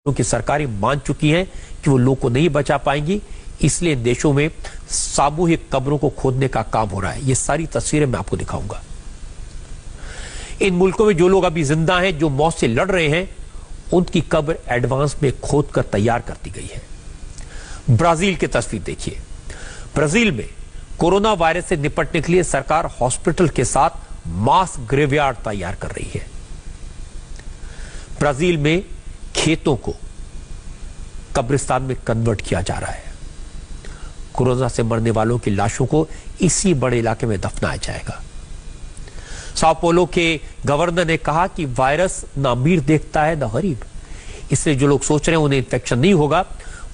क्योंकि सरकारें मान चुकी हैं कि वो लोग को नहीं बचा पाएंगी, इसलिए देशों में सामूहिक कब्रों को खोदने का काम हो रहा है। ये सारी तस्वीरें मैं आपको दिखाऊंगा। इन मुल्कों में जो लोग अभी जिंदा हैं, जो मौत से लड़ रहे हैं, उनकी कब्र एडवांस में खोद कर तैयार कर दी गई है। ब्राजील की तस्वीर देखिए। ब्राजील में कोरोना वायरस से निपटने के लिए सरकार हॉस्पिटल के साथ मास ग्रेवयार्ड तैयार कर रही है। ब्राजील में खेतों को कब्रिस्तान में कन्वर्ट किया जा रहा है। कोरोना से मरने वालों की लाशों को इसी बड़े इलाके में दफनाया जाएगा। साओ पोलो के गवर्नर ने कहा कि वायरस न अमीर देखता है न गरीब, इसलिए जो लोग सोच रहे हैं उन्हें इन्फेक्शन नहीं होगा,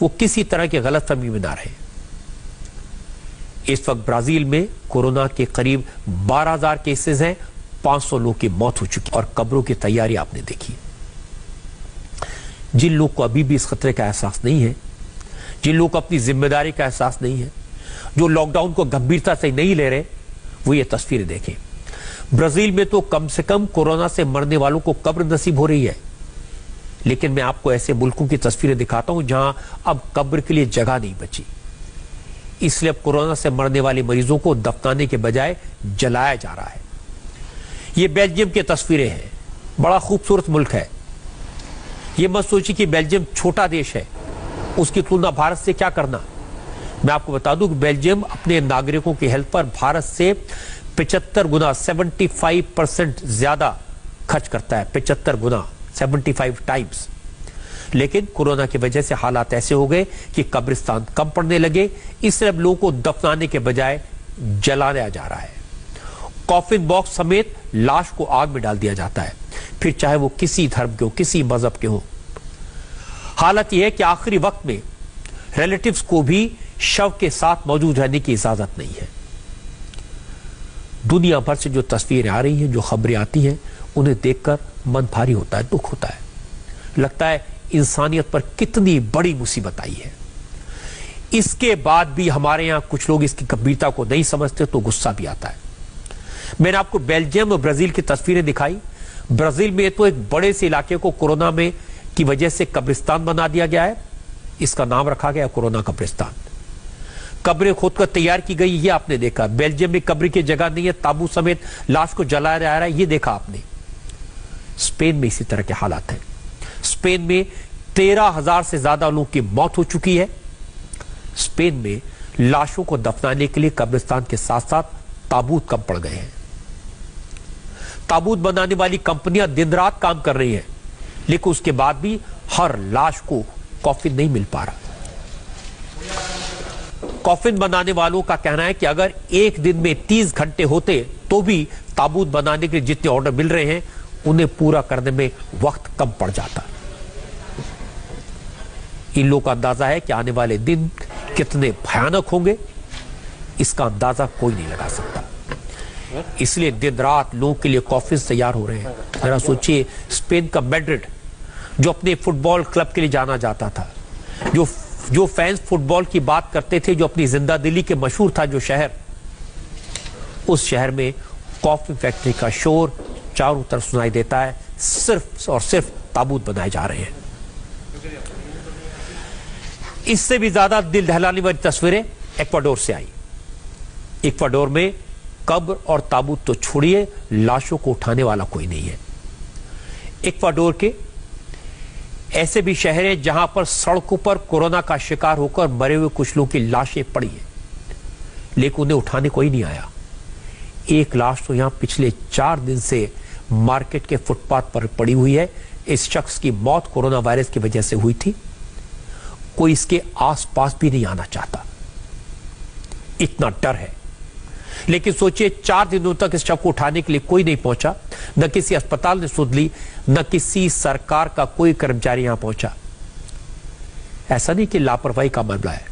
वो किसी तरह की गलतफहमी में ना रहे। इस वक्त ब्राजील में कोरोना के करीब 12,000 केसेस हैं, 500 लोग की मौत हो चुकी और कब्रों की तैयारी आपने देखी। जिन लोग को अभी भी इस खतरे का एहसास नहीं है, जिन लोग को अपनी जिम्मेदारी का एहसास नहीं है, जो लॉकडाउन को गंभीरता से नहीं ले रहे, वो ये तस्वीरें देखें। ब्राजील में तो कम से कम कोरोना से मरने वालों को कब्र नसीब हो रही है, लेकिन मैं आपको ऐसे मुल्कों की तस्वीरें दिखाता हूं जहां अब कब्र के लिए जगह नहीं बची। इसलिए अब कोरोना से मरने वाले मरीजों को दफनाने के बजाय जलाया जा रहा है। ये बेल्जियम की तस्वीरें हैं। बड़ा खूबसूरत मुल्क है। ये मत सोचिए कि बेल्जियम छोटा देश है, उसकी तुलना भारत से क्या करना। मैं आपको बता दूं कि बेल्जियम अपने नागरिकों की हेल्थ पर भारत से 75 गुना 75% ज्यादा खर्च करता है। 75 गुना 75 टाइम्स। लेकिन कोरोना की वजह से हालात ऐसे हो गए कि कब्रिस्तान कम पड़ने लगे, इसलिए अब लोगों को दफनाने के बजाय जलाया जा रहा है। कॉफिन बॉक्स समेत लाश को आग में डाल दिया जाता है, फिर चाहे वो किसी धर्म के हो, किसी मजहब के हो। हालत यह है कि आखिरी वक्त में रिलेटिव्स को भी शव के साथ मौजूद रहने की इजाजत नहीं है। दुनिया भर से जो तस्वीरें आ रही हैं, जो खबरें आती हैं, उन्हें देखकर मन भारी होता है, दुख होता है। लगता है इंसानियत पर कितनी बड़ी मुसीबत आई है। इसके बाद भी हमारे यहां कुछ लोग इसकी गंभीरता को नहीं समझते, तो गुस्सा भी आता है। मैंने आपको बेल्जियम और ब्राजील की तस्वीरें दिखाई। ब्राजील में तो एक बड़े से इलाके को कोरोना में की वजह से कब्रिस्तान बना दिया गया है। इसका नाम रखा गया कोरोना कब्रिस्तान। कब्रें खोदकर तैयार की गई, ये आपने देखा। बेल्जियम में कब्र की जगह नहीं है, ताबूत समेत लाश को जलाया जा रहा है, ये देखा आपने। स्पेन में इसी तरह के हालात हैं। स्पेन में 13,000 से ज्यादा लोगों की मौत हो चुकी है। स्पेन में लाशों को दफनाने के लिए कब्रिस्तान के साथ साथ ताबूत कम पड़ गए हैं। ताबूत बनाने वाली कंपनियां दिन रात काम कर रही हैं, लेकिन उसके बाद भी हर लाश को कॉफिन नहीं मिल पा रहा। कॉफिन बनाने वालों का कहना है कि अगर एक दिन में 30 घंटे होते तो भी ताबूत बनाने के जितने ऑर्डर मिल रहे हैं, उन्हें पूरा करने में वक्त कम पड़ जाता। इन लोगों का अंदाजा है कि आने वाले दिन कितने भयानक होंगे, इसका अंदाजा कोई नहीं लगा सकता। इसलिए दिन रात लोगों के लिए कॉफिन तैयार हो रहे हैं। जरा सोचिए, स्पेन का मैड्रिड, जो अपने फुटबॉल क्लब के लिए जाना जाता था, जो फैंस फुटबॉल की बात करते थे, जो अपनी जिंदा दिली के मशहूर था जो शहर, उस शहर में कॉफी फैक्ट्री का शोर चारों तरफ सुनाई देता है। सिर्फ और सिर्फ ताबूत बनाए जा रहे हैं। इससे भी ज्यादा दिल दहलाने वाली तस्वीरें इक्वाडोर से आई। इक्वाडोर में कब्र और ताबूत तो छोड़िए, लाशों को उठाने वाला कोई नहीं है। इक्वाडोर के ऐसे भी शहर हैं जहां पर सड़कों पर कोरोना का शिकार होकर मरे हुए कुछ लोगों की लाशें पड़ी हैं, लेकिन उन्हें उठाने कोई नहीं आया। एक लाश तो यहां पिछले 4 दिन से मार्केट के फुटपाथ पर पड़ी हुई है। इस शख्स की मौत कोरोना वायरस की वजह से हुई थी। कोई इसके आसपास भी नहीं आना चाहता, इतना डर है। लेकिन सोचिए, 4 दिनों तक इस शव को उठाने के लिए कोई नहीं पहुंचा। न किसी अस्पताल ने सुध ली, न किसी सरकार का कोई कर्मचारी यहां पहुंचा। ऐसा नहीं कि लापरवाही का मामला है।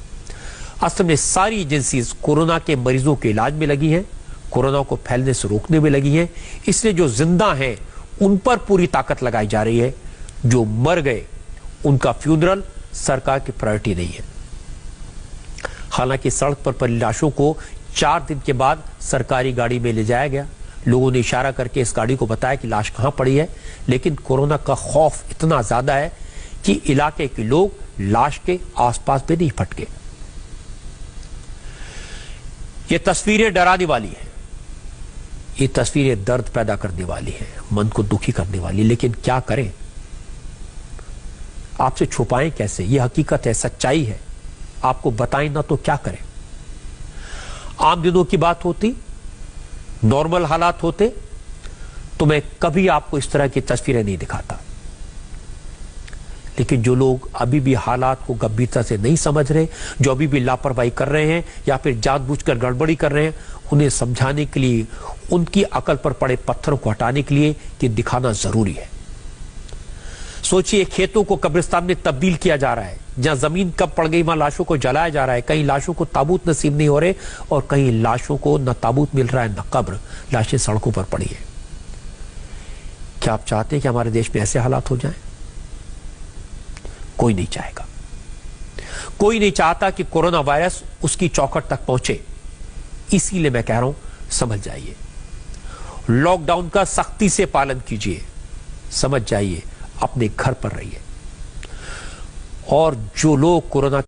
असल में सारी एजेंसीज कोरोना के मरीजों के इलाज में लगी हैं, कोरोना को फैलने से रोकने में लगी हैं। इसलिए जो जिंदा हैं उन पर पूरी ताकत लगाई जा रही है। जो मर गए उनका फ्यूनरल सरकार की प्रायोरिटी नहीं है। हालांकि सड़क पर पड़ी लाशों को 4 दिन के बाद सरकारी गाड़ी में ले जाया गया। लोगों ने इशारा करके इस गाड़ी को बताया कि लाश कहां पड़ी है, लेकिन कोरोना का खौफ इतना ज्यादा है कि इलाके के लोग लाश के आसपास भी नहीं फटके। ये तस्वीरें डराने वाली हैं, ये तस्वीरें दर्द पैदा करने वाली हैं, मन को दुखी करने वाली, लेकिन क्या करें, आपसे छुपाएं कैसे? ये हकीकत है, सच्चाई है, आपको बताएं ना तो क्या करें। आम दिनों की बात होती, नॉर्मल हालात होते तो मैं कभी आपको इस तरह की तस्वीरें नहीं दिखाता, लेकिन जो लोग अभी भी हालात को गंभीरता से नहीं समझ रहे, जो अभी भी लापरवाही कर रहे हैं या फिर जानबूझकर गड़बड़ी कर रहे हैं, उन्हें समझाने के लिए, उनकी अकल पर पड़े पत्थरों को हटाने के लिए कि दिखाना जरूरी है। सोचिए, खेतों को कब्रिस्तान में तब्दील किया जा रहा है, जहां जमीन कब पड़ गई वहां लाशों को जलाया जा रहा है। कहीं लाशों को ताबूत नसीब नहीं हो रहे और कहीं लाशों को न ताबूत मिल रहा है न कब्र, लाशें सड़कों पर पड़ी है। क्या आप चाहते हैं कि हमारे देश में ऐसे हालात हो जाएं? कोई नहीं चाहेगा। कोई नहीं चाहता कि कोरोना वायरस उसकी चौखट तक पहुंचे। इसीलिए मैं कह रहा हूं, समझ जाइए, लॉकडाउन का सख्ती से पालन कीजिए, समझ जाइए, अपने घर पर रहिए। और जो लोग कोरोना